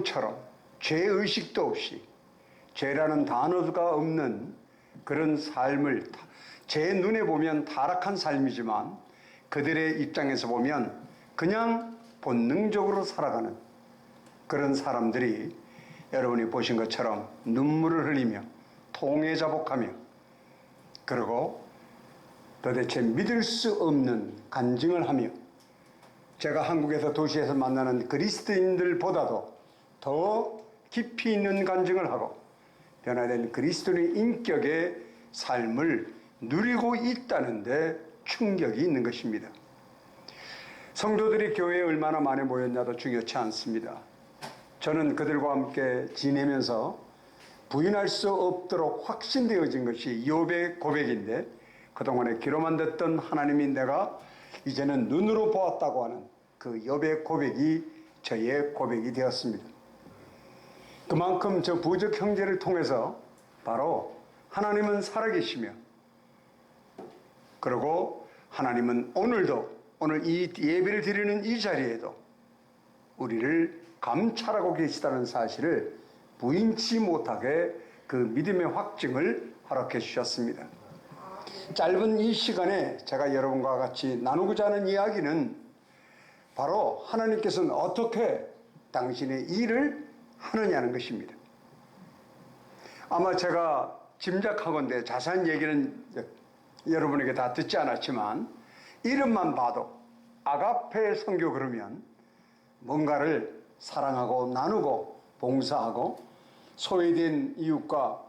여러분처럼 죄의식도 없이 죄라는 단어가 없는 그런 삶을 제 눈에 보면 타락한 삶이지만 그들의 입장에서 보면 그냥 본능적으로 살아가는 그런 사람들이 여러분이 보신 것처럼 눈물을 흘리며 통회자복하며 그리고 도대체 믿을 수 없는 간증을 하며 제가 한국에서 도시에서 만나는 그리스도인들보다도 더 깊이 있는 간증을 하고 변화된 그리스도인의 인격의 삶을 누리고 있다는 데 충격이 있는 것입니다. 성도들이 교회에 얼마나 많이 모였냐도 중요치 않습니다. 저는 그들과 함께 지내면서 부인할 수 없도록 확신되어진 것이 욥의 고백인데 그동안에 귀로만 듣던 하나님이 내가 이제는 눈으로 보았다고 하는 그 욥의 고백이 저의 고백이 되었습니다. 그만큼 저 부적 형제를 통해서 바로 하나님은 살아계시며 그리고 하나님은 오늘도 오늘 이 예배를 드리는 이 자리에도 우리를 감찰하고 계시다는 사실을 부인치 못하게 그 믿음의 확증을 허락해 주셨습니다. 짧은 이 시간에 제가 여러분과 같이 나누고자 하는 이야기는 바로 하나님께서는 어떻게 당신의 일을 하느냐는 것입니다. 아마 제가 짐작하건대 자세한 얘기는 여러분에게 다 듣지 않았지만 이름만 봐도 아가페 선교 그러면 뭔가를 사랑하고 나누고 봉사하고 소외된 이웃과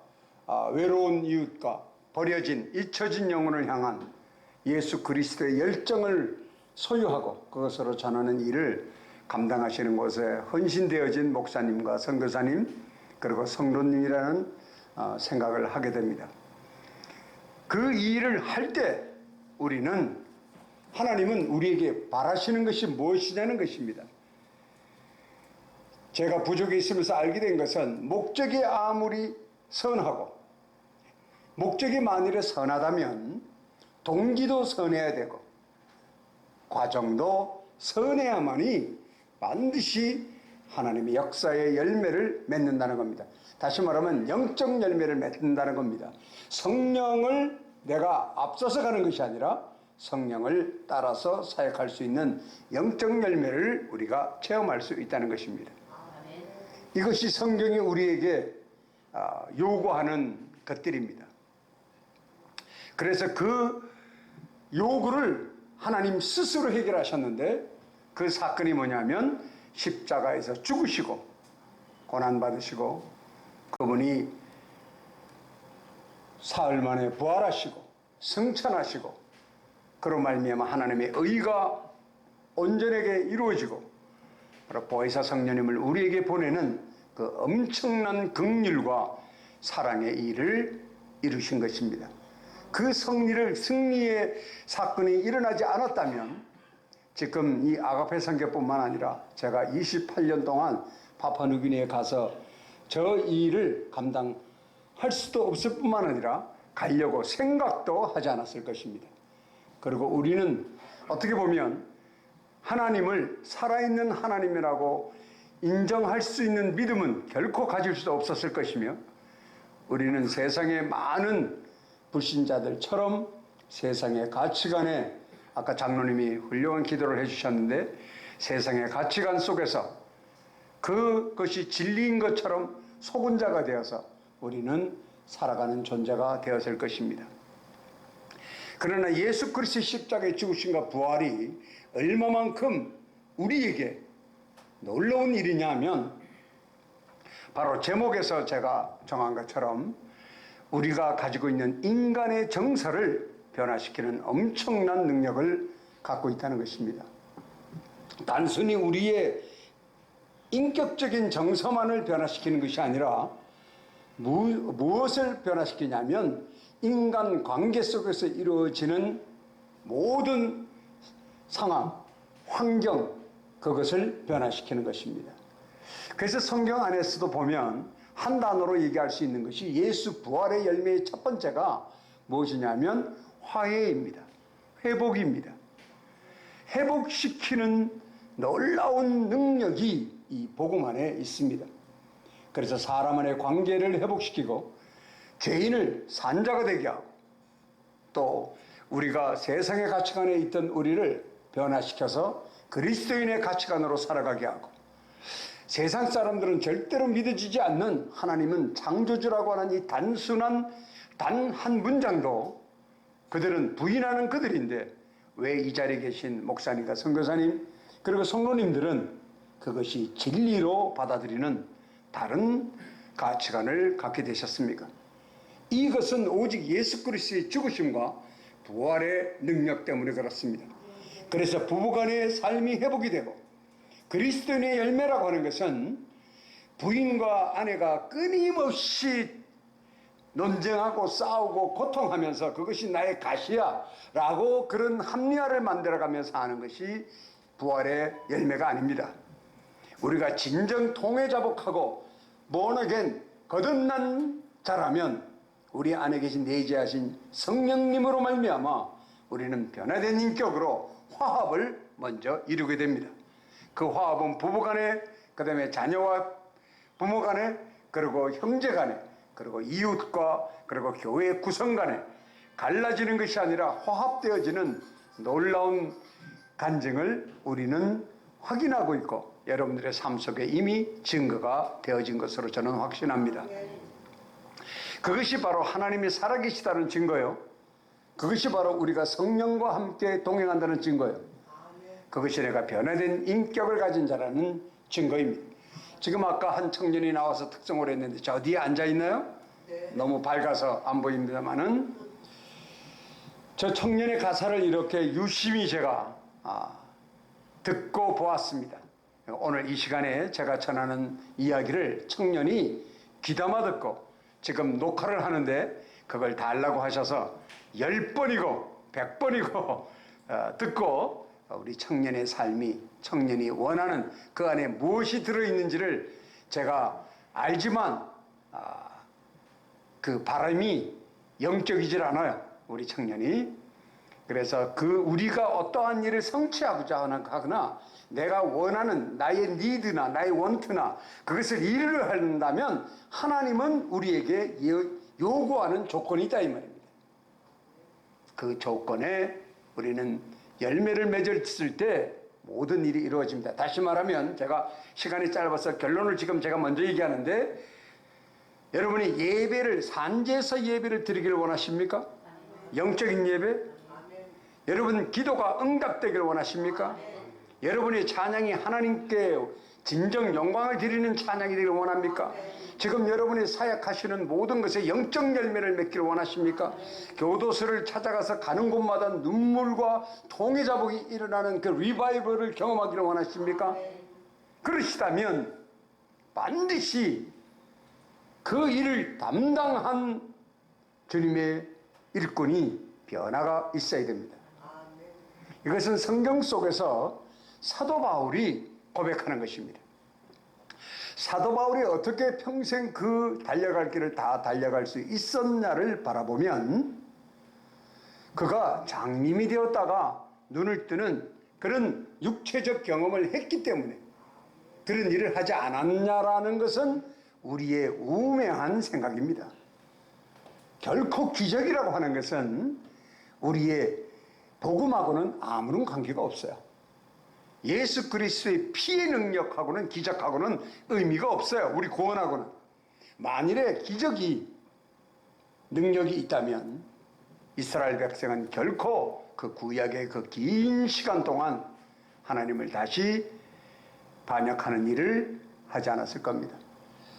외로운 이웃과 버려진 잊혀진 영혼을 향한 예수 그리스도의 열정을 소유하고 그것으로 전하는 일을 감당하시는 곳에 헌신되어진 목사님과 선교사님 그리고 성도님이라는 생각을 하게 됩니다. 그 일을 할 때 우리는 하나님은 우리에게 바라시는 것이 무엇이냐는 것입니다. 제가 부족에 있으면서 알게 된 것은 목적이 아무리 선하고 목적이 만일에 선하다면 동기도 선해야 되고 과정도 선해야만이 반드시 하나님의 역사의 열매를 맺는다는 겁니다. 다시 말하면 영적 열매를 맺는다는 겁니다. 성령을 내가 앞서서 가는 것이 아니라 성령을 따라서 사역할 수 있는 영적 열매를 우리가 체험할 수 있다는 것입니다. 이것이 성경이 우리에게 요구하는 것들입니다. 그래서 그 요구를 하나님 스스로 해결하셨는데 그 사건이 뭐냐면 십자가에서 죽으시고 고난받으시고 그분이 사흘 만에 부활하시고 승천하시고 그로 말미암아 하나님의 의가 온전하게 이루어지고 보혜사 성령님을 우리에게 보내는 그 엄청난 긍휼과 사랑의 일을 이루신 것입니다. 그 승리의 사건이 일어나지 않았다면 지금 이 아가페 선교뿐만 아니라 제가 28년 동안 파푸아뉴기니에 가서 저 일을 감당할 수도 없을 뿐만 아니라 가려고 생각도 하지 않았을 것입니다. 그리고 우리는 어떻게 보면 하나님을 살아있는 하나님이라고 인정할 수 있는 믿음은 결코 가질 수 없었을 것이며 우리는 세상의 많은 불신자들처럼 세상의 가치관에 아까 장로님이 훌륭한 기도를 해주셨는데 세상의 가치관 속에서 그것이 진리인 것처럼 속은 자가 되어서 우리는 살아가는 존재가 되었을 것입니다. 그러나 예수 그리스도의 십자가의 죽으심과 부활이 얼마만큼 우리에게 놀라운 일이냐 하면 바로 제목에서 제가 정한 것처럼 우리가 가지고 있는 인간의 정서를 변화시키는 엄청난 능력을 갖고 있다는 것입니다. 단순히 우리의 인격적인 정서만을 변화시키는 것이 아니라 무엇을 변화시키냐면 인간 관계 속에서 이루어지는 모든 상황, 환경 그것을 변화시키는 것입니다. 그래서 성경 안에서도 보면 한 단어로 얘기할 수 있는 것이 예수 부활의 열매의 첫 번째가 무엇이냐면 화해입니다. 회복입니다. 회복시키는 놀라운 능력이 이 복음 안에 있습니다. 그래서 사람 안의 관계를 회복시키고 죄인을 산자가 되게 하고 또 우리가 세상의 가치관에 있던 우리를 변화시켜서 그리스도인의 가치관으로 살아가게 하고 세상 사람들은 절대로 믿어지지 않는 하나님은 창조주라고 하는 이 단순한 단 한 문장도 그들은 부인하는 그들인데 왜 이 자리에 계신 목사님과 선교사님 그리고 성도님들은 그것이 진리로 받아들이는 다른 가치관을 갖게 되셨습니까? 이것은 오직 예수 그리스도의 죽으심과 부활의 능력 때문에 그렇습니다. 그래서 부부간의 삶이 회복이 되고 그리스도인의 열매라고 하는 것은 부인과 아내가 끊임없이 논쟁하고 싸우고 고통하면서 그것이 나의 가시야 라고 그런 합리화를 만들어가면서 하는 것이 부활의 열매가 아닙니다. 우리가 진정 통회자복하고 born-again 거듭난 자라면 우리 안에 계신 내재하신 성령님으로 말미암아 우리는 변화된 인격으로 화합을 먼저 이루게 됩니다. 그 화합은 부부간에 그 다음에 자녀와 부모간에 그리고 형제간에 그리고 이웃과 그리고 교회 구성간에 갈라지는 것이 아니라 화합되어지는 놀라운 간증을 우리는 확인하고 있고 여러분들의 삶 속에 이미 증거가 되어진 것으로 저는 확신합니다. 그것이 바로 하나님이 살아계시다는 증거예요. 그것이 바로 우리가 성령과 함께 동행한다는 증거예요. 그것이 내가 변화된 인격을 가진 자라는 증거입니다. 지금 아까 한 청년이 나와서 특성을 했는데 저 뒤에 앉아있나요? 네. 너무 밝아서 안 보입니다만은 저 청년의 가사를 이렇게 유심히 제가 듣고 보았습니다. 오늘 이 시간에 제가 전하는 이야기를 청년이 귀담아 듣고 지금 녹화를 하는데 그걸 달라고 하셔서 10번이고 100번이고 듣고 우리 청년의 삶이 청년이 원하는 그 안에 무엇이 들어있는지를 제가 알지만 그 바람이 영적이질 않아요. 우리 청년이. 그래서 우리가 어떠한 일을 성취하고자 하거나 내가 원하는 나의 니드나 나의 원트나 그것을 이루려 한다면 하나님은 우리에게 요구하는 조건이 있다 이 말입니다. 그 조건에 우리는 열매를 맺었을 때 모든 일이 이루어집니다. 다시 말하면 제가 시간이 짧아서 결론을 지금 제가 먼저 얘기하는데 여러분이 예배를 산제에서 예배를 드리기를 원하십니까? 영적인 예배? 여러분 기도가 응답되기를 원하십니까? 여러분의 찬양이 하나님께 진정 영광을 드리는 찬양이 되기를 원합니까? 지금 여러분이 사역하시는 모든 것에 영적 열매를 맺기를 원하십니까? 교도소를 찾아가서 가는 곳마다 눈물과 통회자복이 일어나는 그 리바이벌을 경험하기를 원하십니까? 그러시다면 반드시 그 일을 담당한 주님의 일꾼이 변화가 있어야 됩니다. 이것은 성경 속에서 사도 바울이 고백하는 것입니다. 사도 바울이 어떻게 평생 그 달려갈 길을 다 달려갈 수 있었냐를 바라보면 그가 장님이 되었다가 눈을 뜨는 그런 육체적 경험을 했기 때문에 그런 일을 하지 않았냐라는 것은 우리의 우매한 생각입니다. 결코 기적이라고 하는 것은 우리의 복음하고는 아무런 관계가 없어요. 예수 그리스도의 피의 능력하고는 기적하고는 의미가 없어요. 우리 구원하고는. 만일에 기적이 능력이 있다면 이스라엘 백성은 결코 그 구약의 그 긴 시간 동안 하나님을 다시 반역하는 일을 하지 않았을 겁니다.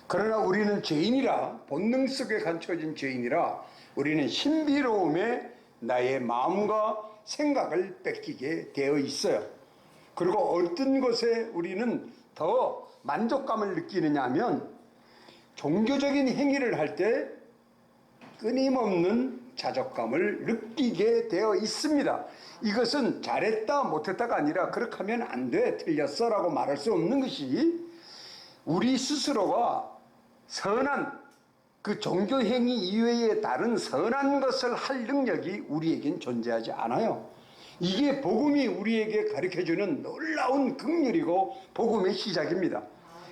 그러나 우리는 죄인이라 본능 속에 감춰진 죄인이라 우리는 신비로움에 나의 마음과 생각을 뺏기게 되어 있어요. 그리고 어떤 것에 우리는 더 만족감을 느끼느냐 하면 종교적인 행위를 할 때 끊임없는 자족감을 느끼게 되어 있습니다. 이것은 잘했다 못했다가 아니라 그렇게 하면 안 돼, 틀렸어 라고 말할 수 없는 것이 우리 스스로가 선한 그 종교행위 이외에 다른 선한 것을 할 능력이 우리에겐 존재하지 않아요. 이게 복음이 우리에게 가르쳐주는 놀라운 긍휼이고 복음의 시작입니다.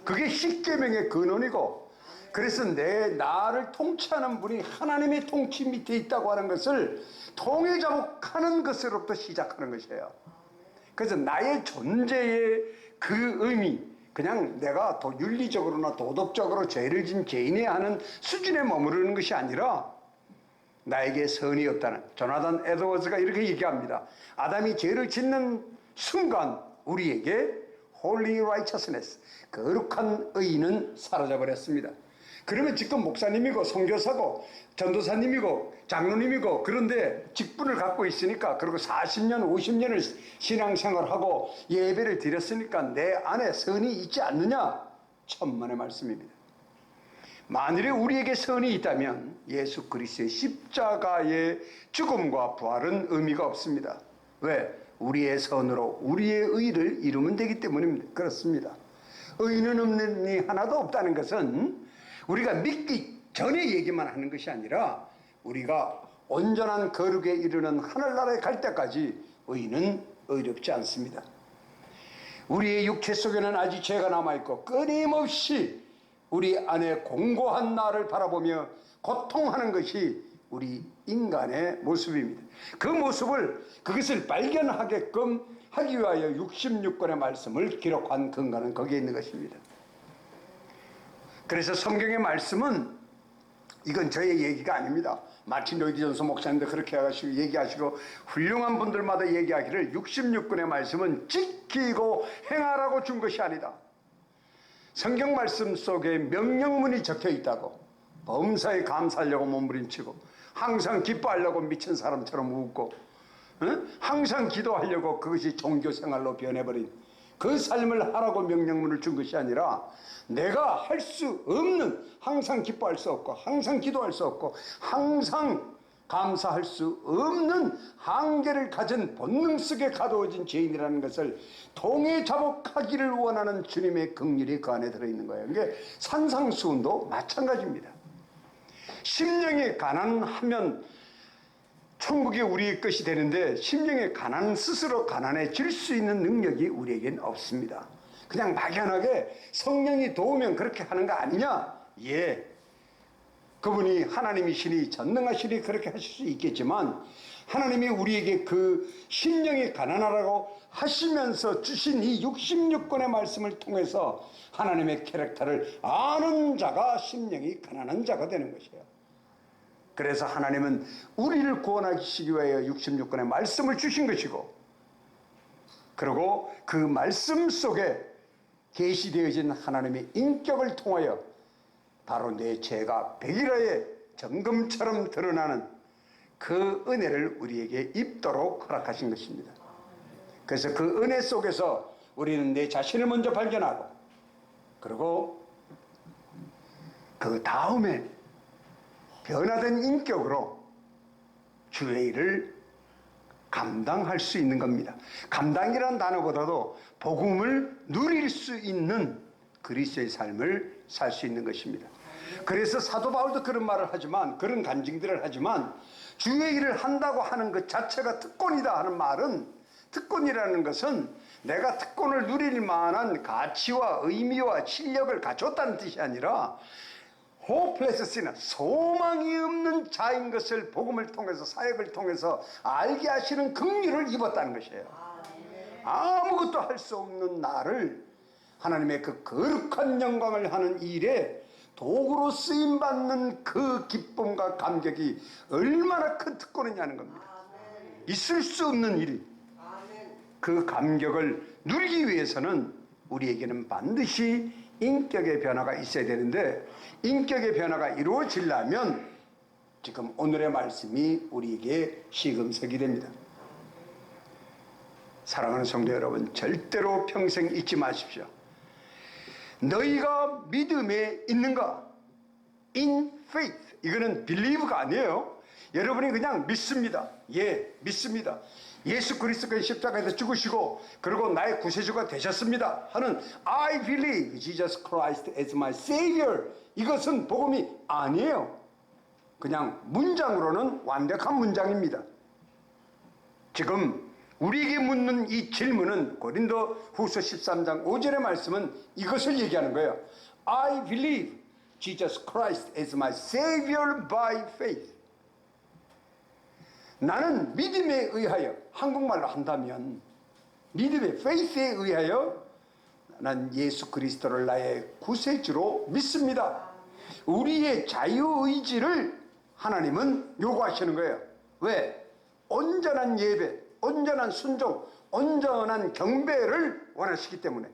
그게 십계명의 근원이고, 그래서 나를 통치하는 분이 하나님의 통치 밑에 있다고 하는 것을 통일자복하는 것으로부터 시작하는 것이에요. 그래서 나의 존재의 그 의미, 그냥 내가 윤리적으로나 도덕적으로 죄를 진 죄인이 하는 수준에 머무르는 것이 아니라 나에게 선이 없다는, 조나단 에드워즈가 이렇게 얘기합니다. 아담이 죄를 짓는 순간 우리에게 Holy Righteousness, 거룩한 의는 사라져버렸습니다. 그러면 지금 목사님이고 선교사고 전도사님이고 장로님이고 그런데 직분을 갖고 있으니까, 그리고 40년 50년을 신앙생활하고 예배를 드렸으니까 내 안에 선이 있지 않느냐? 천만의 말씀입니다. 만일에 우리에게 선이 있다면 예수 그리스도의 십자가의 죽음과 부활은 의미가 없습니다. 왜? 우리의 선으로 우리의 의를 이루면 되기 때문입니다. 그렇습니다. 의는 없는 이 하나도 없다는 것은 우리가 믿기 전에 얘기만 하는 것이 아니라 우리가 온전한 거룩에 이르는 하늘나라에 갈 때까지 의는 의롭지 않습니다. 우리의 육체 속에는 아직 죄가 남아있고 끊임없이 우리 안에 공고한 나를 바라보며 고통하는 것이 우리 인간의 모습입니다. 그 모습을, 그것을 발견하게끔 하기 위하여 66권의 말씀을 기록한 근거는 거기에 있는 것입니다. 그래서 성경의 말씀은, 이건 저의 얘기가 아닙니다. 마틴 로이드 존스 목사님도 그렇게 얘기하시고 훌륭한 분들마다 얘기하기를 66권의 말씀은 지키고 행하라고 준 것이 아니다. 성경 말씀 속에 명령문이 적혀 있다고, 범사에 감사하려고 몸부림치고, 항상 기뻐하려고 미친 사람처럼 웃고, 항상 기도하려고 그것이 종교생활로 변해버린 그 삶을 하라고 명령문을 준 것이 아니라, 내가 할 수 없는, 항상 기뻐할 수 없고 항상 기도할 수 없고 항상 감사할 수 없는 한계를 가진 본능 속에 가두어진 죄인이라는 것을 통해자복하기를 원하는 주님의 긍휼이 그 안에 들어있는 거예요. 이게 산상수훈도 마찬가지입니다. 심령이 가난하면 천국이 우리의 것이 되는데, 심령의 가난, 스스로 가난해질 수 있는 능력이 우리에겐 없습니다. 그냥 막연하게 성령이 도우면 그렇게 하는 거 아니냐? 예, 그분이 하나님이시니 전능하시니 그렇게 하실 수 있겠지만, 하나님이 우리에게 그 심령이 가난하라고 하시면서 주신 이 66권의 말씀을 통해서 하나님의 캐릭터를 아는 자가 심령이 가난한 자가 되는 것이에요. 그래서 하나님은 우리를 구원하시기 위하여 66권의 말씀을 주신 것이고, 그리고 그 말씀 속에 계시되어진 하나님의 인격을 통하여 바로 내 죄가 백일화에 정금처럼 드러나는 그 은혜를 우리에게 입도록 허락하신 것입니다. 그래서 그 은혜 속에서 우리는 내 자신을 먼저 발견하고, 그리고 그 다음에 변화된 인격으로 주의 일을 감당할 수 있는 겁니다. 감당이라는 단어보다도 복음을 누릴 수 있는 그리스도의 삶을 살 수 있는 것입니다. 그래서 사도 바울도 그런 말을 하지만, 그런 간증들을 하지만, 주의 일을 한다고 하는 것 자체가 특권이다 하는 말은, 특권이라는 것은 내가 특권을 누릴 만한 가치와 의미와 실력을 갖췄다는 뜻이 아니라, hopeless나 소망이 없는 자인 것을 복음을 통해서, 사역을 통해서 알게 하시는 긍휼을 입었다는 것이에요. 아무것도 할 수 없는 나를 하나님의 그 거룩한 영광을 하는 일에 도구로 쓰임받는 그 기쁨과 감격이 얼마나 큰 특권이냐는 겁니다. 있을 수 없는 일이. 그 감격을 누리기 위해서는 우리에게는 반드시 인격의 변화가 있어야 되는데, 인격의 변화가 이루어지려면 지금 오늘의 말씀이 우리에게 시금석이 됩니다. 사랑하는 성도 여러분, 절대로 평생 잊지 마십시오. 너희가 믿음에 있는가? In faith. 이거는 believe가 아니에요. 여러분이 그냥 믿습니다. 예, 믿습니다. 예수 그리스도가 십자가에서 죽으시고 그리고 나의 구세주가 되셨습니다 하는 I believe Jesus Christ as my Savior, 이것은 복음이 아니에요. 그냥 문장으로는 완벽한 문장입니다. 지금 우리에게 묻는 이 질문은 고린도 후서 13장 5절의 말씀은 이것을 얘기하는 거예요. I believe Jesus Christ is my Savior by faith. 나는 믿음에 의하여, 한국말로 한다면 믿음의 faith에 의하여 난 예수 그리스도를 나의 구세주로 믿습니다. 우리의 자유의지를 하나님은 요구하시는 거예요. 왜? 온전한 예배, 온전한 순종, 온전한 경배를 원하시기 때문에.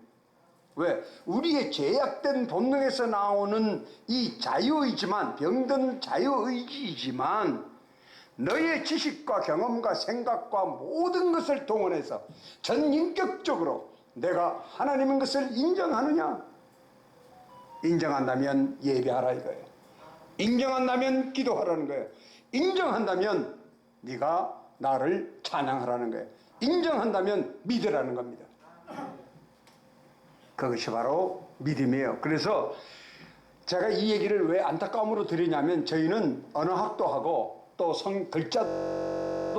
왜? 우리의 죄악된 본능에서 나오는 이 자유의지만, 병든 자유의지이지만 너의 지식과 경험과 생각과 모든 것을 동원해서 전인격적으로 내가 하나님인 것을 인정하느냐? 인정한다면 예배하라 이거예요. 인정한다면 기도하라는 거예요. 인정한다면 네가 나를 찬양하라는 거예요. 인정한다면 믿으라는 겁니다. 그것이 바로 믿음이에요. 그래서 제가 이 얘기를 왜 안타까움으로 드리냐면 저희는 언어학도 하고 또 글자를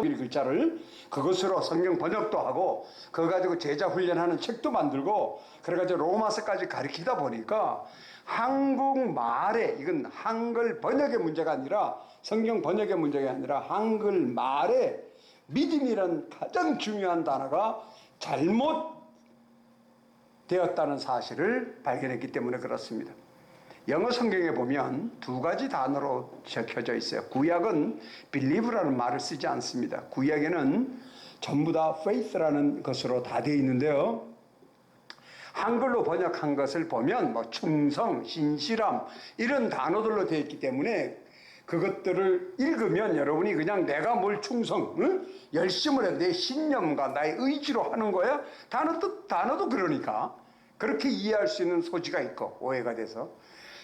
그것으로 성경 번역도 하고 그거 가지고 제자 훈련하는 책도 만들고 그래가지고 로마서까지 가르치다 보니까 한국말에, 이건 한글 번역의 문제가 아니라 성경 번역의 문제가 아니라 한글말에 믿음이란 가장 중요한 단어가 잘못 되었다는 사실을 발견했기 때문에 그렇습니다. 영어 성경에 보면 두 가지 단어로 적혀져 있어요. 구약은 believe라는 말을 쓰지 않습니다. 구약에는 전부 다 faith라는 것으로 다 되어 있는데요. 한글로 번역한 것을 보면 뭐 충성, 신실함 이런 단어들로 되어 있기 때문에 그것들을 읽으면 여러분이 그냥 내가 뭘 충성, 응? 열심을 해, 내 신념과 나의 의지로 하는 거야? 단어도 그러니까 그렇게 이해할 수 있는 소지가 있고 오해가 돼서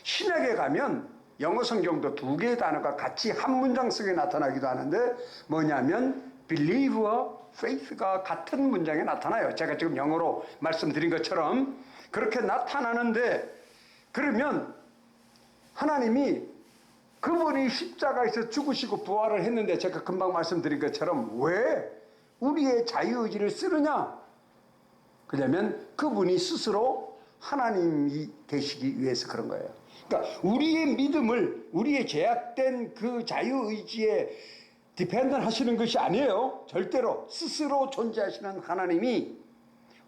신약에 가면 영어 성경도 두 개의 단어가 같이 한 문장 속에 나타나기도 하는데 뭐냐면 believe와 faith가 같은 문장에 나타나요. 제가 지금 영어로 말씀드린 것처럼 그렇게 나타나는데 그러면 하나님이 그분이 십자가에서 죽으시고 부활을 했는데 제가 금방 말씀드린 것처럼 왜 우리의 자유의지를 쓰느냐? 그러면 그분이 스스로 하나님이 되시기 위해서 그런 거예요. 그러니까 우리의 믿음을 우리의 제약된 그 자유의지에 디펜던 하시는 것이 아니에요. 절대로 스스로 존재하시는 하나님이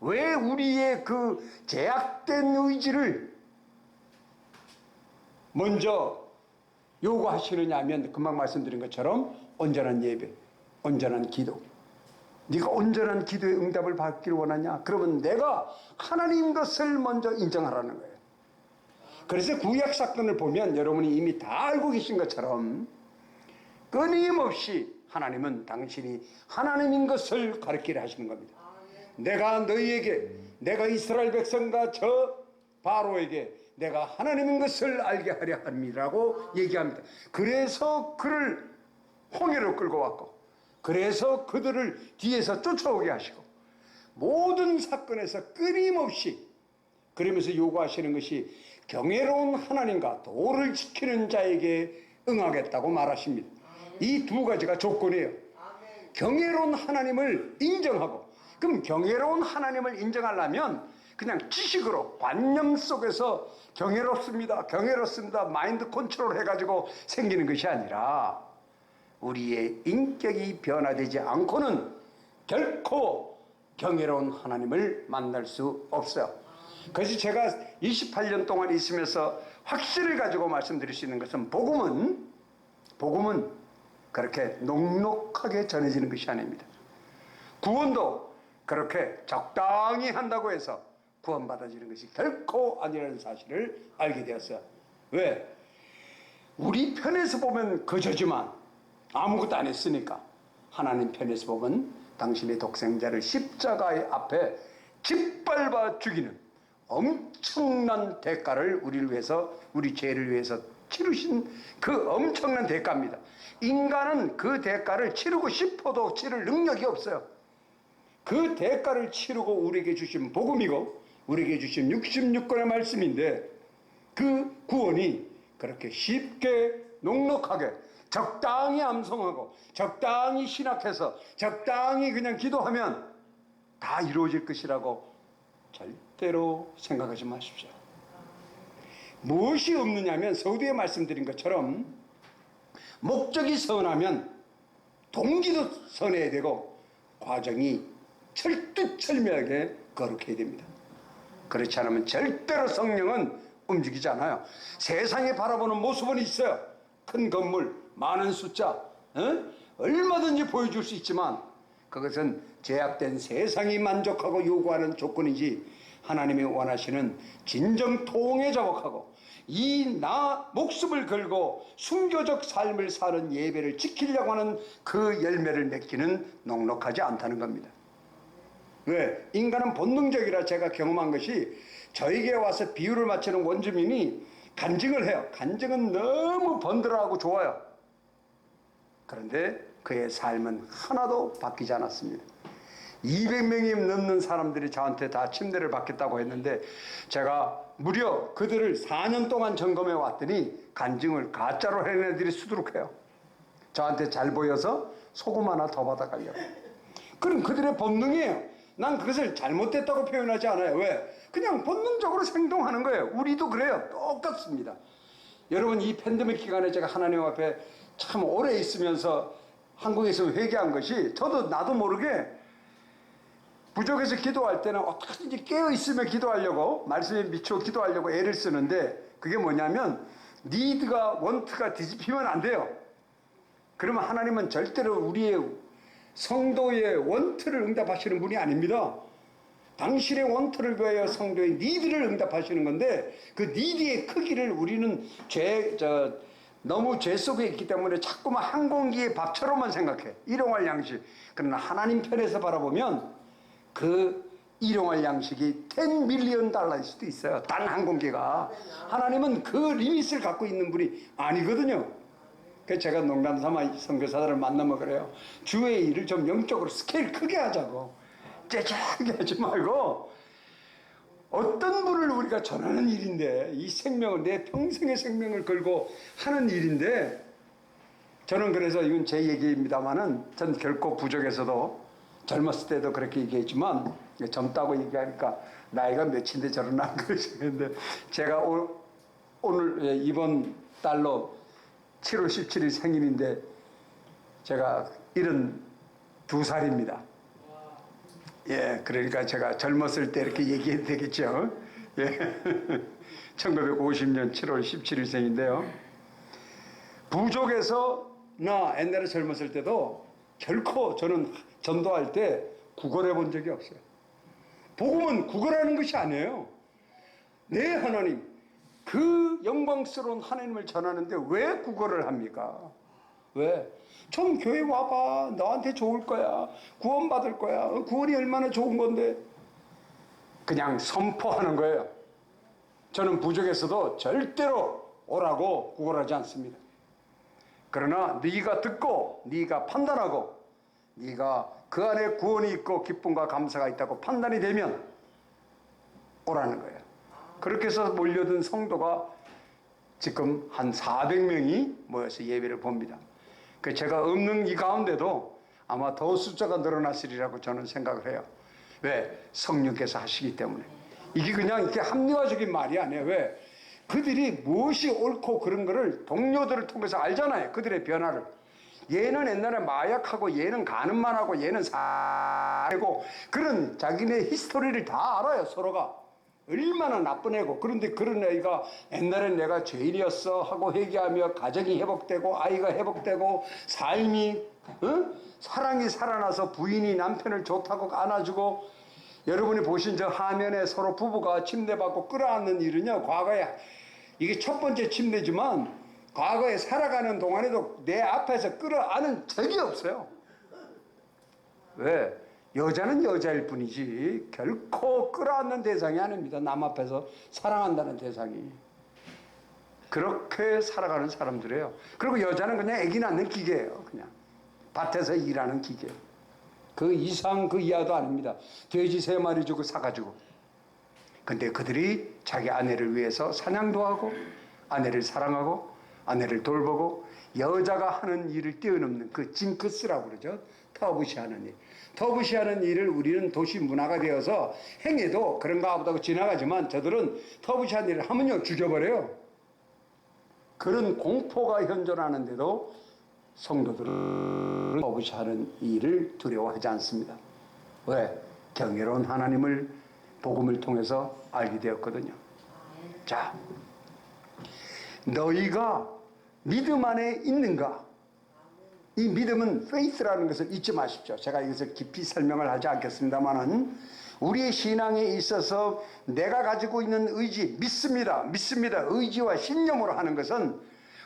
왜 우리의 그 제약된 의지를 먼저 요구하시느냐 하면 금방 말씀드린 것처럼 온전한 예배, 온전한 기도. 네가 온전한 기도의 응답을 받기를 원하냐? 그러면 내가 하나님 것을 먼저 인정하라는 거예요. 그래서 구약 사건을 보면 여러분이 이미 다 알고 계신 것처럼 끊임없이 하나님은 당신이 하나님인 것을 가르치려 하시는 겁니다. 내가 너희에게, 내가 이스라엘 백성과 저 바로에게 내가 하나님인 것을 알게 하려 함이라고 얘기합니다. 그래서 그를 홍해로 끌고 왔고 그래서 그들을 뒤에서 쫓아오게 하시고 모든 사건에서 끊임없이 그러면서 요구하시는 것이 경외로운 하나님과 도를 지키는 자에게 응하겠다고 말하십니다. 이 두 가지가 조건이에요. 경외로운 하나님을 인정하고 그럼 경외로운 하나님을 인정하려면 그냥 지식으로 관념 속에서 경외롭습니다 마인드 컨트롤 해가지고 생기는 것이 아니라 우리의 인격이 변화되지 않고는 결코 경외로운 하나님을 만날 수 없어요. 그래서 제가 28년 동안 있으면서 확신을 가지고 말씀드릴 수 있는 것은 복음은 그렇게 녹록하게 전해지는 것이 아닙니다. 구원도 그렇게 적당히 한다고 해서 구원받아지는 것이 결코 아니라는 사실을 알게 되었어요. 왜? 우리 편에서 보면 그저지만 아무것도 안 했으니까 하나님 편에서 보면 당신의 독생자를 십자가의 앞에 짓밟아 죽이는 엄청난 대가를 우리를 위해서, 우리 죄를 위해서 치르신 그 엄청난 대가입니다. 인간은 그 대가를 치르고 싶어도 치를 능력이 없어요. 그 대가를 치르고 우리에게 주신 복음이고 우리에게 주신 66권의 말씀인데 그 구원이 그렇게 쉽게 넉넉하게 적당히 암송하고 적당히 신학해서 적당히 그냥 기도하면 다 이루어질 것이라고 절대로 생각하지 마십시오. 무엇이 없느냐면 서두에 말씀드린 것처럼 목적이 선하면 동기도 선해야 되고 과정이 철두철미하게 거룩해야 됩니다. 그렇지 않으면 절대로 성령은 움직이지 않아요. 세상에 바라보는 모습은 있어요. 큰 건물, 많은 숫자, 얼마든지 보여줄 수 있지만 그것은 제약된 세상이 만족하고 요구하는 조건이지 하나님이 원하시는 진정 통에 자복하고 이 나 목숨을 걸고 순교적 삶을 사는 예배를 지키려고 하는 그 열매를 맺기는 넉넉하지 않다는 겁니다. 왜? 인간은 본능적이라 제가 경험한 것이 저에게 와서 비유를 맞추는 원주민이 간증을 해요. 간증은 너무 번들어하고 좋아요. 그런데 그의 삶은 하나도 바뀌지 않았습니다. 200명이 넘는 사람들이 저한테 다 침대를 받겠다고 했는데 제가 무려 그들을 4년 동안 점검해 왔더니 간증을 가짜로 해낸 애들이 수두룩해요. 저한테 잘 보여서 소금 하나 더 받아가려고. 그럼 그들의 본능이에요. 난 그것을 잘못됐다고 표현하지 않아요. 왜? 그냥 본능적으로 행동하는 거예요. 우리도 그래요. 똑같습니다. 여러분, 이 팬데믹 기간에 제가 하나님 앞에 참 오래 있으면서 한국에서 회개한 것이 나도 모르게 부족해서 기도할 때는 어떻게든지 깨어있으며 기도하려고 말씀에 미쳐 기도하려고 애를 쓰는데 그게 뭐냐면 니드가 원트가 뒤집히면 안 돼요. 그러면 하나님은 절대로 우리의 성도의 원트를 응답하시는 분이 아닙니다. 당신의 원트를 위하여 성도의 니드를 응답하시는 건데 그 니드의 크기를 우리는 너무 죄 속에 있기 때문에 자꾸만 한 공기의 밥처럼만 생각해. 일용할 양식. 그러나 하나님 편에서 바라보면 그 일용할 양식이 10 밀리언 달러일 수도 있어요. 단 한 공기가. 하나님은 그 리밋을 갖고 있는 분이 아니거든요. 그래서 제가 농담 삼아 선교사들을 만나면 그래요. 주의 일을 좀 영적으로 스케일 크게 하자고. 째째하게 하지 말고 어떤 분을 우리가 전하는 일인데 이 생명을 내 평생의 생명을 걸고 하는 일인데 저는 그래서 이건 제 얘기입니다만은 전 결코 부족해서도 젊었을 때도 그렇게 얘기했지만 젊다고 얘기하니까 나이가 몇인데 저런 안 그러시는데 제가 오늘 이번 달로 7월 17일 생일인데 제가 72살입니다. 예, 그러니까 제가 젊었을 때 이렇게 얘기해도 되겠죠. 예. 1950년 7월 17일생인데요. 부족해서 나 옛날에 젊었을 때도 결코 저는 전도할 때 구걸해 본 적이 없어요. 복음은 구걸하는 것이 아니에요. 내 하나님, 그 영광스러운 하나님을 전하는데 왜 구걸을 합니까? 왜? 좀 교회 와봐. 너한테 좋을 거야. 구원받을 거야. 구원이 얼마나 좋은 건데. 그냥 선포하는 거예요. 저는 부족해서도 절대로 오라고 구걸하지 않습니다. 그러나 네가 듣고 네가 판단하고 네가 그 안에 구원이 있고 기쁨과 감사가 있다고 판단이 되면 오라는 거예요. 그렇게 해서 몰려든 성도가 지금 한 400명이 모여서 예배를 봅니다. 제가 없는 이 가운데도 아마 더 숫자가 늘어났으리라고 저는 생각을 해요. 왜? 성령께서 하시기 때문에. 이게 그냥 이렇게 합리화적인 말이 아니에요. 왜? 그들이 무엇이 옳고 그런 거를 동료들을 통해서 알잖아요. 그들의 변화를. 얘는 옛날에 마약하고 얘는 가늠만 하고 얘는 사고 그런 자기네 히스토리를 다 알아요. 서로가. 얼마나 나쁜 애고. 그런데 그런 애가 옛날엔 내가 죄인이었어 하고 회개하며 가정이 회복되고 아이가 회복되고 삶이 사랑이 살아나서 부인이 남편을 좋다고 안아주고 여러분이 보신 저 화면에 서로 부부가 침대 받고 끌어안는 일은요. 과거에 이게 첫 번째 침대지만 과거에 살아가는 동안에도 내 앞에서 끌어안은 적이 없어요. 왜? 여자는 여자일 뿐이지 결코 끌어안는 대상이 아닙니다. 남 앞에서 사랑한다는 대상이. 그렇게 살아가는 사람들이에요. 그리고 여자는 그냥 아기 낳는 기계예요. 그냥 밭에서 일하는 기계. 그 이상 그 이하도 아닙니다. 돼지 3마리 주고 사가지고. 근데 그들이 자기 아내를 위해서 사냥도 하고 아내를 사랑하고 아내를 돌보고 여자가 하는 일을 뛰어넘는 그 징크스라고 그러죠. 터부시하는 일. 터부시하는 일을 우리는 도시 문화가 되어서 행해도 그런가 보다 하고 지나가지만 저들은 터부시한 일을 하면요 죽여버려요. 그런 공포가 현존하는데도 성도들은 터부시하는 일을 두려워하지 않습니다. 왜? 경외로운 하나님을 복음을 통해서 알게 되었거든요. 자, 너희가 믿음 안에 있는가? 이 믿음은 faith라는 것을 잊지 마십시오. 제가 이것을 깊이 설명을 하지 않겠습니다만은 우리의 신앙에 있어서 내가 가지고 있는 의지, 믿습니다. 의지와 신념으로 하는 것은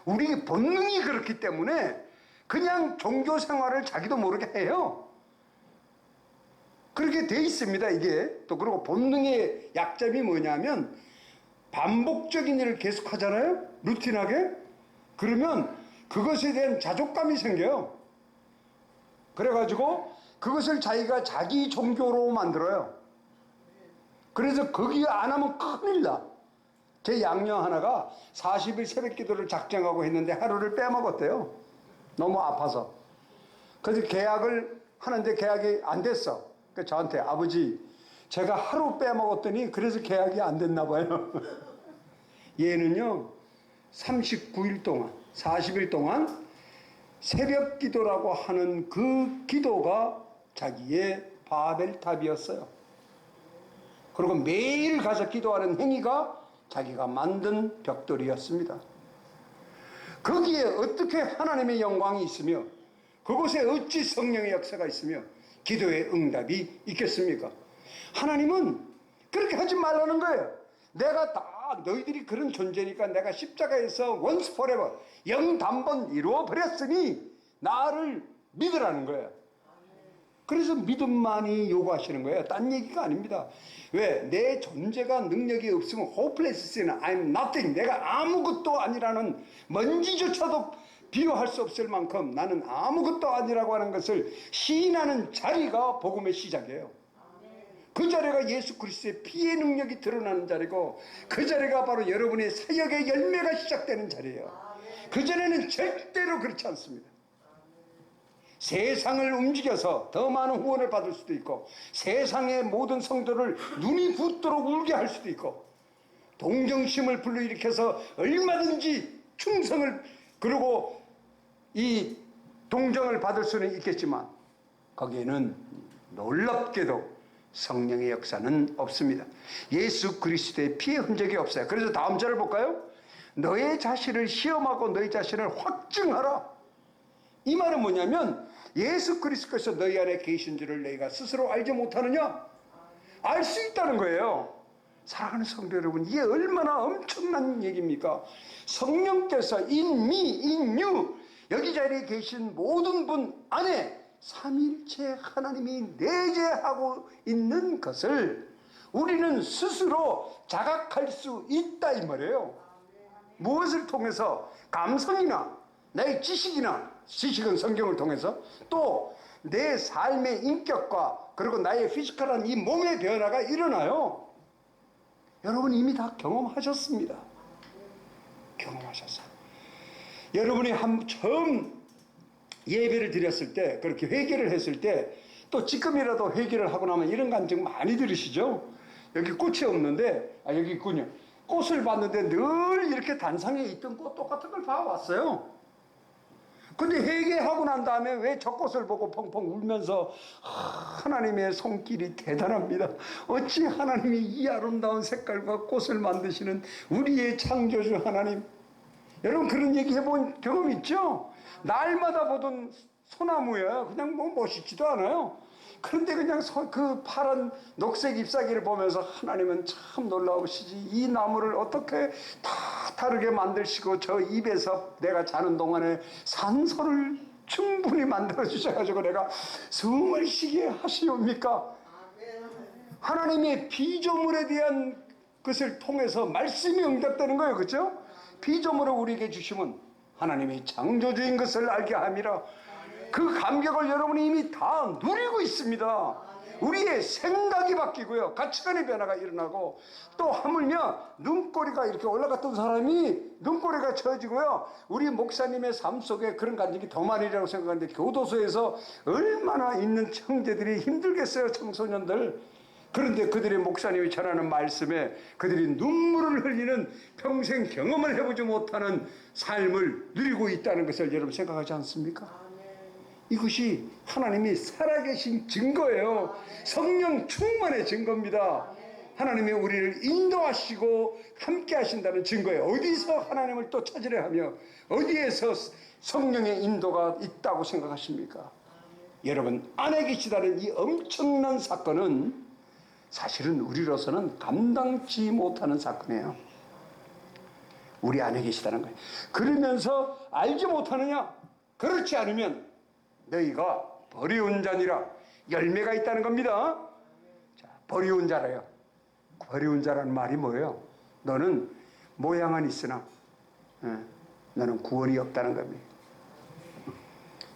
우리 본능이 그렇기 때문에 그냥 종교 생활을 자기도 모르게 해요. 그렇게 돼 있습니다, 이게. 또 그리고 본능의 약점이 뭐냐면 반복적인 일을 계속 하잖아요? 루틴하게? 그러면 그것에 대한 자족감이 생겨요. 그래가지고 그것을 자기가 자기 종교로 만들어요. 그래서 거기 안 하면 큰일 나. 제 양녀 하나가 40일 새벽 기도를 작정하고 했는데 하루를 빼먹었대요. 너무 아파서. 그래서 계약을 하는데 계약이 안 됐어. 그래서 저한테 아버지 제가 하루 빼먹었더니 그래서 계약이 안 됐나 봐요. 얘는요 39일 동안 40일 동안 새벽 기도라고 하는 그 기도가 자기의 바벨탑이었어요. 그리고 매일 가서 기도하는 행위가 자기가 만든 벽돌이었습니다. 거기에 어떻게 하나님의 영광이 있으며 그곳에 어찌 성령의 역사가 있으며 기도의 응답이 있겠습니까? 하나님은 그렇게 하지 말라는 거예요. 내가 다 너희들이 그런 존재니까 내가 십자가에서 once forever 영단번 이루어버렸으니 나를 믿으라는 거예요. 그래서 믿음만이 요구하시는 거예요. 딴 얘기가 아닙니다. 왜? 내 존재가 능력이 없으면 hopeless는 I'm nothing. 내가 아무것도 아니라는 먼지조차도 비교할 수 없을 만큼 나는 아무것도 아니라고 하는 것을 시인하는 자리가 복음의 시작이에요. 그 자리가 예수 그리스도의 피의 능력이 드러나는 자리고 그 자리가 바로 여러분의 사역의 열매가 시작되는 자리예요. 그전에는 절대로 그렇지 않습니다. 세상을 움직여서 더 많은 후원을 받을 수도 있고 세상의 모든 성도를 눈이 붓도록 울게 할 수도 있고 동정심을 불러일으켜서 얼마든지 충성을 그리고 이 동정을 받을 수는 있겠지만 거기에는 놀랍게도 성령의 역사는 없습니다. 예수 그리스도의 피의 흔적이 없어요. 그래서 다음 절을 볼까요? 너의 자신을 시험하고 너의 자신을 확증하라. 이 말은 뭐냐면 예수 그리스도께서 너희 안에 계신 줄을 너희가 스스로 알지 못하느냐? 알 수 있다는 거예요. 사랑하는 성도 여러분, 이게 얼마나 엄청난 얘기입니까? 성령께서 in me, in you 여기 자리에 계신 모든 분 안에 삼일체 하나님이 내재하고 있는 것을 우리는 스스로 자각할 수 있다 이 말이에요. 무엇을 통해서? 감성이나 나의 지식은 성경을 통해서 또 내 삶의 인격과 그리고 나의 피지컬한 이 몸의 변화가 일어나요. 여러분 이미 다 경험하셨습니다. 경험하셨어요. 여러분이 처음 예배를 드렸을 때 그렇게 회개를 했을 때 또 지금이라도 회개를 하고 나면 이런 감정 많이 들으시죠? 여기 꽃이 없는데 여기 있군요. 꽃을 봤는데 늘 이렇게 단상에 있던 꽃 똑같은 걸 봐왔어요. 근데 회개하고 난 다음에 왜 저 꽃을 보고 펑펑 울면서 하나님의 손길이 대단합니다. 어찌 하나님이 이 아름다운 색깔과 꽃을 만드시는 우리의 창조주 하나님. 여러분 그런 얘기 해본 경험 있죠? 날마다 보던 소나무예요. 그냥 뭐 멋있지도 않아요. 그런데 그냥 그 파란 녹색 잎사귀를 보면서 하나님은 참 놀라우시지. 이 나무를 어떻게 다 다르게 만드시고 저 잎에서 내가 자는 동안에 산소를 충분히 만들어 주셔가지고 내가 숨을 쉬게 하시옵니까? 하나님의 피조물에 대한 것을 통해서 말씀이 응답되는 거예요. 그렇죠? 피조물을 우리에게 주시면 하나님의 창조주인 것을 알게 함이라. 그 감격을 여러분이 이미 다 누리고 있습니다. 우리의 생각이 바뀌고요. 가치관의 변화가 일어나고 또 하물며 눈꼬리가 이렇게 올라갔던 사람이 눈꼬리가 처지고요. 우리 목사님의 삶 속에 그런 간증이 더 많으리라고 생각하는데 교도소에서 얼마나 있는 형제들이 힘들겠어요. 청소년들. 그런데 그들의 목사님이 전하는 말씀에 그들이 눈물을 흘리는 평생 경험을 해보지 못하는 삶을 누리고 있다는 것을 여러분 생각하지 않습니까? 이것이 하나님이 살아계신 증거예요. 성령 충만의 증거입니다. 하나님이 우리를 인도하시고 함께 하신다는 증거예요. 어디서 하나님을 또 찾으려 하며 어디에서 성령의 인도가 있다고 생각하십니까? 여러분 안에 계시다는 이 엄청난 사건은 사실은 우리로서는 감당치 못하는 사건이에요. 우리 안에 계시다는 거예요. 그러면서 알지 못하느냐? 그렇지 않으면 너희가 버리운 자니라. 열매가 있다는 겁니다. 자, 버리운 자라요. 버리운 자라는 말이 뭐예요? 너는 모양은 있으나 너는 구원이 없다는 겁니다.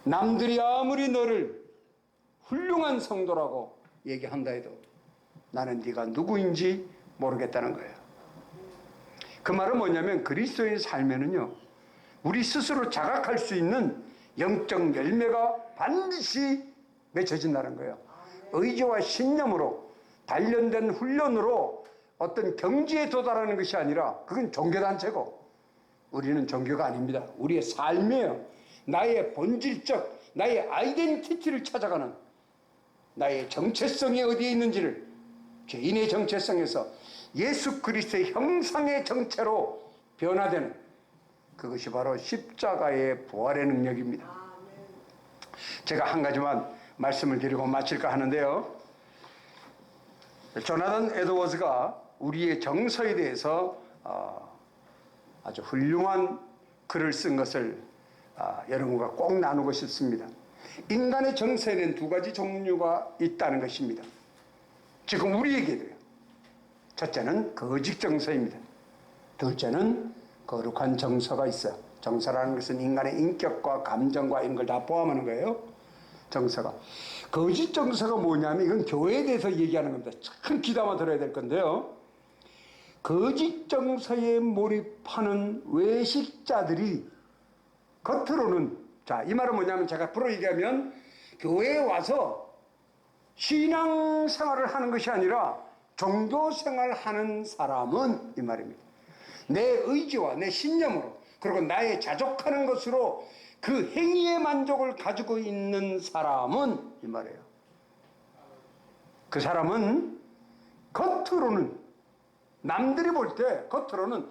남들이 아무리 너를 훌륭한 성도라고 얘기한다 해도 나는 네가 누구인지 모르겠다는 거예요. 그 말은 뭐냐면 그리스도의 삶에는요, 우리 스스로 자각할 수 있는 영적 열매가 반드시 맺혀진다는 거예요. 의지와 신념으로 단련된 훈련으로 어떤 경지에 도달하는 것이 아니라 그건 종교단체고 우리는 종교가 아닙니다. 우리의 삶이에요. 나의 본질적, 나의 아이덴티티를 찾아가는 나의 정체성이 어디에 있는지를 죄인의 정체성에서 예수 그리스도의 형상의 정체로 변화되는 그것이 바로 십자가의 부활의 능력입니다. 제가 한 가지만 말씀을 드리고 마칠까 하는데요. 조나단 에드워즈가 우리의 정서에 대해서 아주 훌륭한 글을 쓴 것을 여러분과 꼭 나누고 싶습니다. 인간의 정서에는 두 가지 종류가 있다는 것입니다. 지금 우리에게도요. 첫째는 거짓 정서입니다. 둘째는 거룩한 정서가 있어요. 정서라는 것은 인간의 인격과 감정과 이런 걸 다 포함하는 거예요. 정서가. 거짓 정서가 뭐냐면 이건 교회에 대해서 얘기하는 겁니다. 참 귀담아 들어야 될 건데요. 거짓 정서에 몰입하는 외식자들이 겉으로는, 자, 이 말은 뭐냐면 제가 앞으로 얘기하면 교회에 와서 신앙생활을 하는 것이 아니라 종교생활을 하는 사람은 이 말입니다. 내 의지와 내 신념으로 그리고 나의 자족하는 것으로 그 행위의 만족을 가지고 있는 사람은 이 말이에요. 그 사람은 겉으로는 남들이 볼 때 겉으로는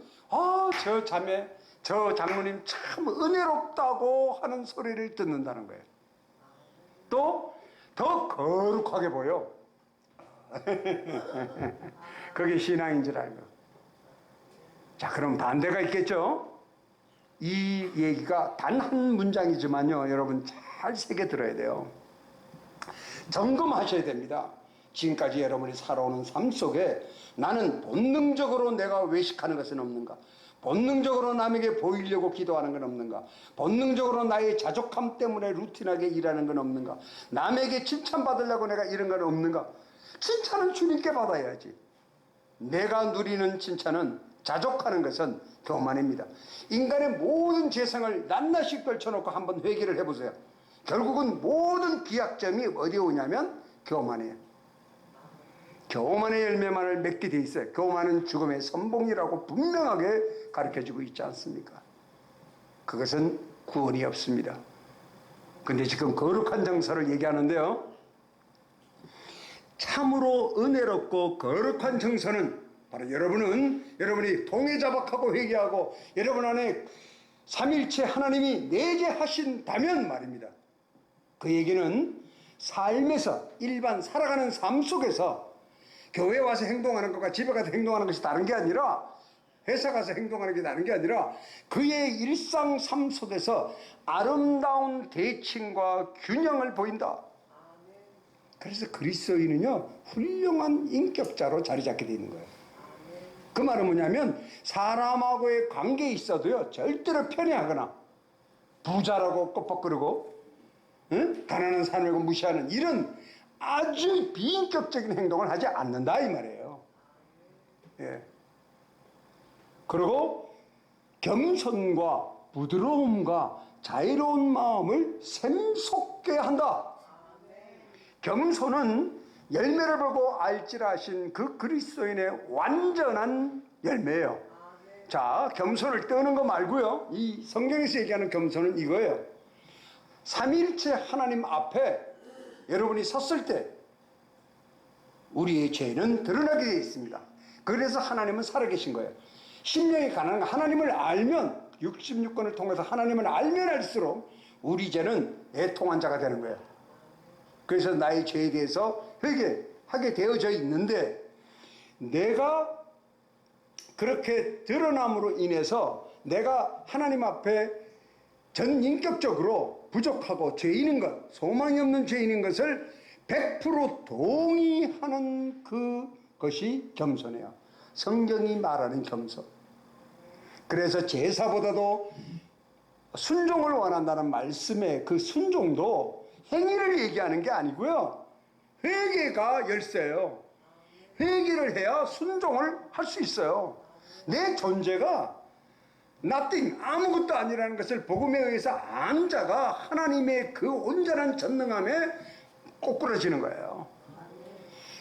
저 자매 저 장로님 참 은혜롭다고 하는 소리를 듣는다는 거예요. 또 더 거룩하게 보여. 그게 신앙인 줄 알고. 자, 그럼 반대가 있겠죠? 이 얘기가 단 한 문장이지만요, 여러분 잘 새겨 들어야 돼요. 점검하셔야 됩니다. 지금까지 여러분이 살아오는 삶 속에 나는 본능적으로 내가 외식하는 것은 없는가? 본능적으로 남에게 보이려고 기도하는 건 없는가? 본능적으로 나의 자족함 때문에 루틴하게 일하는 건 없는가? 남에게 칭찬받으려고 내가 이런 건 없는가? 칭찬은 주님께 받아야지. 내가 누리는 칭찬은 자족하는 것은 교만입니다. 인간의 모든 재성을 낱낱이 떨쳐놓고 한번 회개를 해보세요. 결국은 모든 기약점이 어디에 오냐면 교만이에요. 교만의 열매만을 맺게 돼 있어요. 교만은 죽음의 선봉이라고 분명하게 가르쳐주고 있지 않습니까? 그것은 구원이 없습니다. 근데 지금 거룩한 정서를 얘기하는데요. 참으로 은혜롭고 거룩한 정서는 바로 여러분이 동해자박하고 회개하고 여러분 안에 삼일체 하나님이 내재하신다면 말입니다. 그 얘기는 삶에서 일반 살아가는 삶 속에서 교회 와서 행동하는 것과 집에 가서 행동하는 것이 다른 게 아니라 회사 가서 행동하는 게 다른 게 아니라 그의 일상 삶 속에서 아름다운 대칭과 균형을 보인다. 그래서 그리스도인은요 훌륭한 인격자로 자리 잡게 되어 있는 거예요. 그 말은 뭐냐면 사람하고의 관계에 있어도요 절대로 편애하거나 부자라고 껍벅거리고 가난한 사람을 무시하는 이런 아주 비인격적인 행동을 하지 않는다 이 말이에요. 예. 그리고 겸손과 부드러움과 자유로운 마음을 샘솟게 한다. 겸손은 열매를 보고 알지라 하신 그 그리스도인의 완전한 열매예요. 자, 겸손을 떠는 거 말고요. 이 성경에서 얘기하는 겸손은 이거예요. 삼위일체 하나님 앞에 여러분이 섰을 때 우리의 죄는 드러나게 되어 있습니다. 그래서 하나님은 살아계신 거예요. 심령이 가난한 하나님을 알면 66권을 통해서 하나님을 알면 알수록 우리 죄는 애통한 자가 되는 거예요. 그래서 나의 죄에 대해서 회개하게 되어져 있는데 내가 그렇게 드러남으로 인해서 내가 하나님 앞에 전인격적으로 부족하고 죄인인 것, 소망이 없는 죄인인 것을 100% 동의하는 그것이 겸손이에요. 성경이 말하는 겸손. 그래서 제사보다도 순종을 원한다는 말씀의 그 순종도 행위를 얘기하는 게 아니고요. 회개가 열쇠예요. 회개를 해야 순종을 할 수 있어요. 내 존재가 nothing, 아무것도 아니라는 것을 복음에 의해서 안 자가 하나님의 그 온전한 전능함에 꼬꾸라지는 거예요.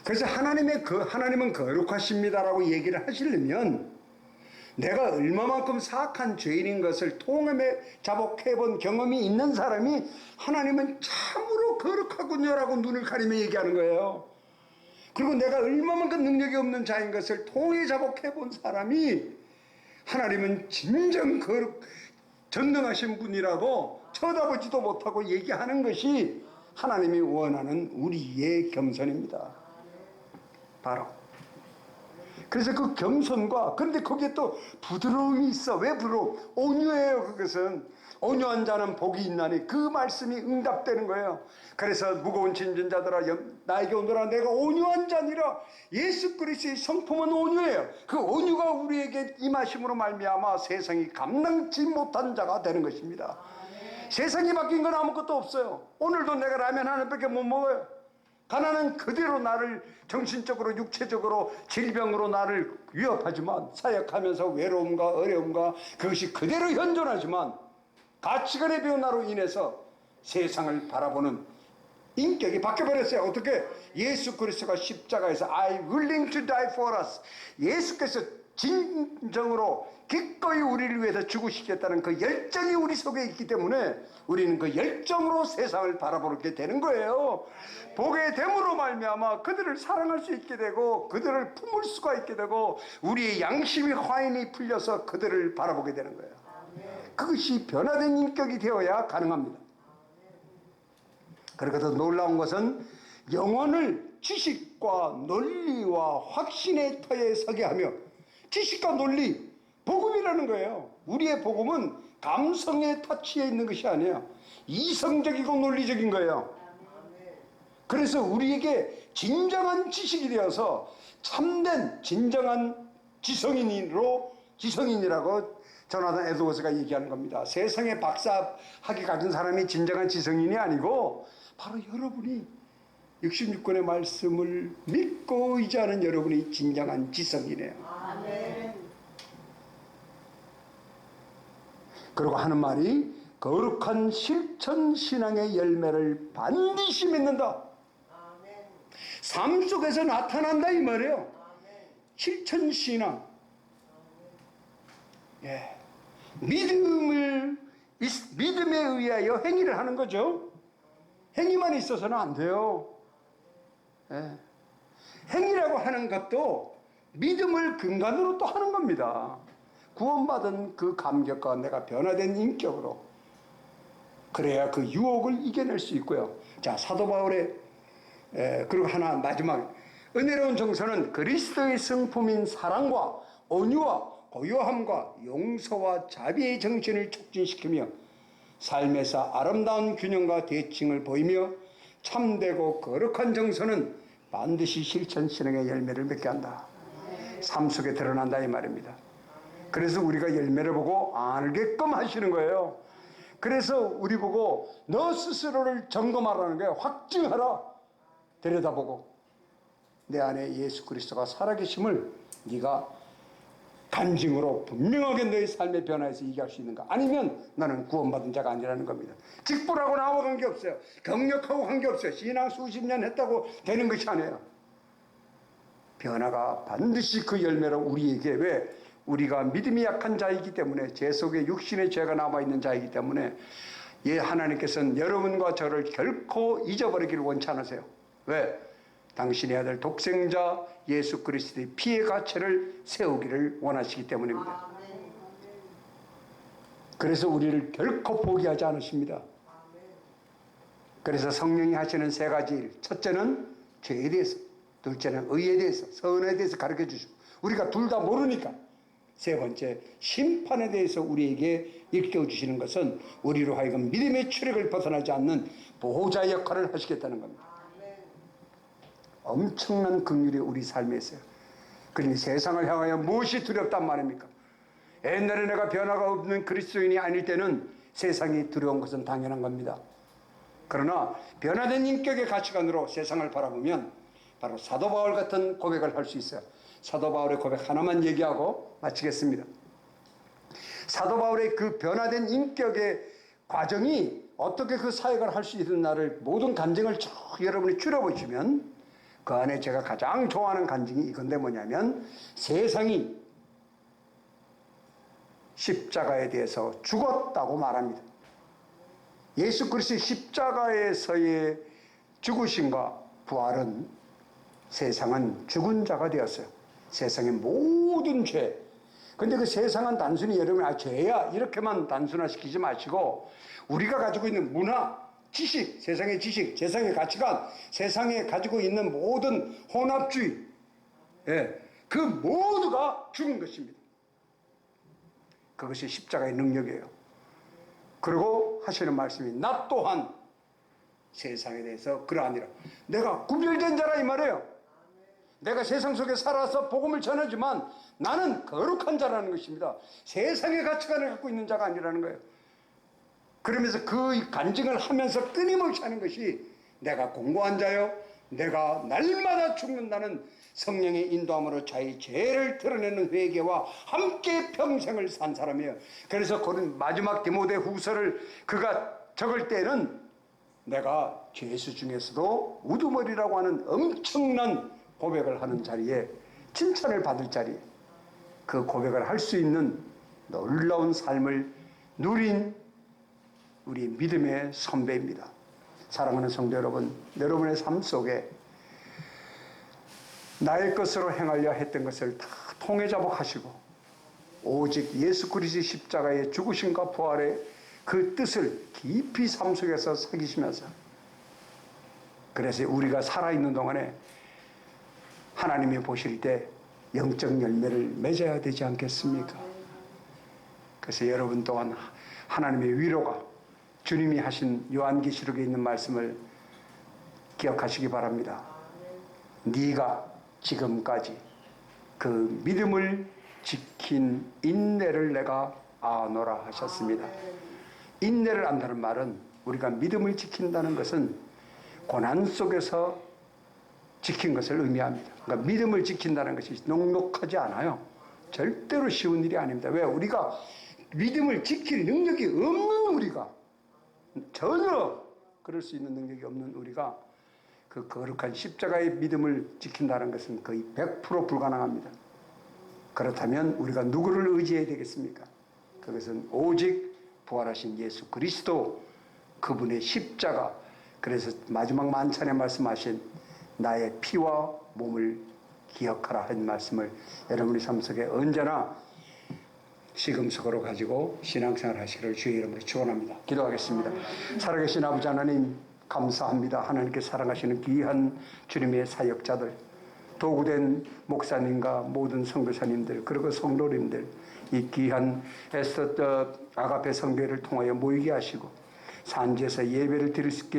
그래서 하나님은 거룩하십니다라고 얘기를 하시려면 내가 얼마만큼 사악한 죄인인 것을 통험에 자복해본 경험이 있는 사람이 하나님은 참으로 거룩하군요라고 눈을 가리며 얘기하는 거예요. 그리고 내가 얼마만큼 능력이 없는 자인 것을 통해 자복해본 사람이 하나님은 진정 거룩 전능하신 분이라고 쳐다보지도 못하고 얘기하는 것이 하나님이 원하는 우리의 겸손입니다. 바로 그래서 그 겸손과 그런데 거기에 또 부드러움이 있어. 왜 부드러움? 온유해요. 그것은 온유한 자는 복이 있나니 그 말씀이 응답되는 거예요. 그래서 무거운 짐진 자들아 나에게 오너라. 내가 온유한 자니라. 예수 그리스도의 성품은 온유해요. 그 온유가 우리에게 임하심으로 말미암아 세상이 감당치 못한 자가 되는 것입니다. 세상이 바뀐 건 아무것도 없어요. 오늘도 내가 라면 하나밖에 못 먹어요. 가난은 그대로 나를 정신적으로 육체적으로 질병으로 나를 위협하지만 사역하면서 외로움과 어려움과 그것이 그대로 현존하지만 가치관의 변화로 인해서 세상을 바라보는 인격이 바뀌어버렸어요. 어떻게? 예수 그리스도가 십자가에서 I willing to die for us. 예수께서 진정으로 기꺼이 우리를 위해서 죽으시겠다는 그 열정이 우리 속에 있기 때문에 우리는 그 열정으로 세상을 바라보게 되는 거예요. 보게 됨으로 말미암아 그들을 사랑할 수 있게 되고 그들을 품을 수가 있게 되고 우리의 양심이 화인이 풀려서 그들을 바라보게 되는 거예요. 그것이 변화된 인격이 되어야 가능합니다. 그리고 더 놀라운 것은 영혼을 지식과 논리와 확신의 터에 서게 하며 지식과 논리, 복음이라는 거예요. 우리의 복음은 감성의 터치에 있는 것이 아니에요. 이성적이고 논리적인 거예요. 그래서 우리에게 진정한 지식이 되어서 참된 진정한 지성인이라고 조나단 에드워즈가 얘기하는 겁니다. 세상에 박사학위 가진 사람이 진정한 지성인이 아니고 바로 여러분이 66권의 말씀을 믿고 의지하는 여러분이 진정한 지성이네요. 아멘. 그리고 하는 말이 거룩한 실천신앙의 열매를 반드시 맺는다. 아멘. 삶 속에서 나타난다 이 말이에요. 아멘. 실천신앙. 예. 믿음에 의하여 행위를 하는 거죠. 행위만 있어서는 안 돼요. 예. 행위라고 하는 것도 믿음을 근간으로 또 하는 겁니다. 구원받은 그 감격과 내가 변화된 인격으로 그래야 그 유혹을 이겨낼 수 있고요. 자, 사도 바울의 그리고 하나 마지막 은혜로운 정서는 그리스도의 성품인 사랑과 온유와 고요함과 용서와 자비의 정신을 촉진시키며 삶에서 아름다운 균형과 대칭을 보이며 참되고 거룩한 정서는 반드시 실천신앙의 열매를 맺게 한다. 삶 속에 드러난다 이 말입니다. 그래서 우리가 열매를 보고 알게끔 하시는 거예요. 그래서 우리 보고 너 스스로를 점검하라는 거예요. 확증하라. 들여다보고 내 안에 예수 그리스도가 살아계심을 네가 간증으로 분명하게 너의 삶의 변화에서 얘기할 수 있는가? 아니면 나는 구원받은 자가 아니라는 겁니다. 직분하고 나와 관계없어요. 경력하고 관계없어요. 신앙 수십 년 했다고 되는 것이 아니에요. 변화가 반드시 그 열매로 우리에게, 왜? 우리가 믿음이 약한 자이기 때문에, 죄 속에 육신의 죄가 남아있는 자이기 때문에 하나님께서는 여러분과 저를 결코 잊어버리기를 원치 않으세요. 왜? 당신의 아들 독생자 예수 그리스도의 피의 가치를 세우기를 원하시기 때문입니다. 그래서 우리를 결코 포기하지 않으십니다. 그래서 성령이 하시는 세 가지 일, 첫째는 죄에 대해서, 둘째는 의에 대해서, 선에 대해서 가르쳐 주시고, 우리가 둘 다 모르니까 세 번째 심판에 대해서 우리에게 일깨워주시는 것은 우리로 하여금 믿음의 추력을 벗어나지 않는 보호자의 역할을 하시겠다는 겁니다. 엄청난 긍휼이 우리 삶에 있어요. 그러니 세상을 향하여 무엇이 두렵단 말입니까? 옛날에 내가 변화가 없는 그리스도인이 아닐 때는 세상이 두려운 것은 당연한 겁니다. 그러나 변화된 인격의 가치관으로 세상을 바라보면 바로 사도 바울 같은 고백을 할 수 있어요. 사도 바울의 고백 하나만 얘기하고 마치겠습니다. 사도 바울의 그 변화된 인격의 과정이 어떻게 그 사역을 할 수 있는가를 모든 간증을 쭉 여러분이 줄여보시면 그 안에 제가 가장 좋아하는 간증이 이건데 뭐냐면, 세상이 십자가에 대해서 죽었다고 말합니다. 예수 그리스도의 십자가에서의 죽으심과 부활은 세상은 죽은 자가 되었어요. 세상의 모든 죄. 근데 그 세상은 단순히 여러분이 죄야 이렇게만 단순화시키지 마시고, 우리가 가지고 있는 문화, 지식, 세상의 지식, 세상의 가치관, 세상에 가지고 있는 모든 혼합주의, 그 모두가 죽은 것입니다. 그것이 십자가의 능력이에요. 그리고 하시는 말씀이 나 또한 세상에 대해서 그러하니라. 내가 구별된 자라 이 말이에요. 내가 세상 속에 살아서 복음을 전하지만 나는 거룩한 자라는 것입니다. 세상의 가치관을 갖고 있는 자가 아니라는 거예요. 그러면서 그 간증을 하면서 끊임없이 하는 것이 내가 공고한 자요, 내가 날마다 죽는다는 성령의 인도함으로 자기 죄를 드러내는 회개와 함께 평생을 산 사람이에요. 그래서 그런 마지막 디모데 후서를 그가 적을 때는 내가 죄수 중에서도 우두머리라고 하는 엄청난 고백을 하는 자리에, 칭찬을 받을 자리에 그 고백을 할 수 있는 놀라운 삶을 누린 우리 믿음의 선배입니다. 사랑하는 성도 여러분, 여러분의 삶 속에 나의 것으로 행하려 했던 것을 다 통회자복하시고 오직 예수 그리스도의 십자가의 죽으심과 부활의 그 뜻을 깊이 삶 속에서 새기시면서, 그래서 우리가 살아있는 동안에 하나님이 보실 때 영적 열매를 맺어야 되지 않겠습니까? 그래서 여러분 또한 하나님의 위로가, 주님이 하신 요한계시록에 있는 말씀을 기억하시기 바랍니다. 네가 지금까지 그 믿음을 지킨 인내를 내가 아노라 하셨습니다. 인내를 안다는 말은, 우리가 믿음을 지킨다는 것은 고난 속에서 지킨 것을 의미합니다. 그러니까 믿음을 지킨다는 것이 녹록하지 않아요. 절대로 쉬운 일이 아닙니다. 왜? 우리가 믿음을 지킬 능력이 없는 우리가, 전혀 그럴 수 있는 능력이 없는 우리가 그 거룩한 십자가의 믿음을 지킨다는 것은 거의 100% 불가능합니다. 그렇다면 우리가 누구를 의지해야 되겠습니까? 그것은 오직 부활하신 예수 그리스도, 그분의 십자가. 그래서 마지막 만찬에 말씀하신 나의 피와 몸을 기억하라 한 말씀을 여러분의 삶 속에 언제나 시금석으로 가지고 신앙생활 하시기를 주의 이름으로 축원합니다. 기도하겠습니다. 살아계신 아버지 하나님, 감사합니다. 하나님께 사랑하시는 귀한 주님의 사역자들, 도구된 목사님과 모든 선교사님들, 그리고 성도님들, 이 귀한 에스더 아가페 성교회를 통하여 모이게 하시고 산지에서 예배를 드릴 수 있게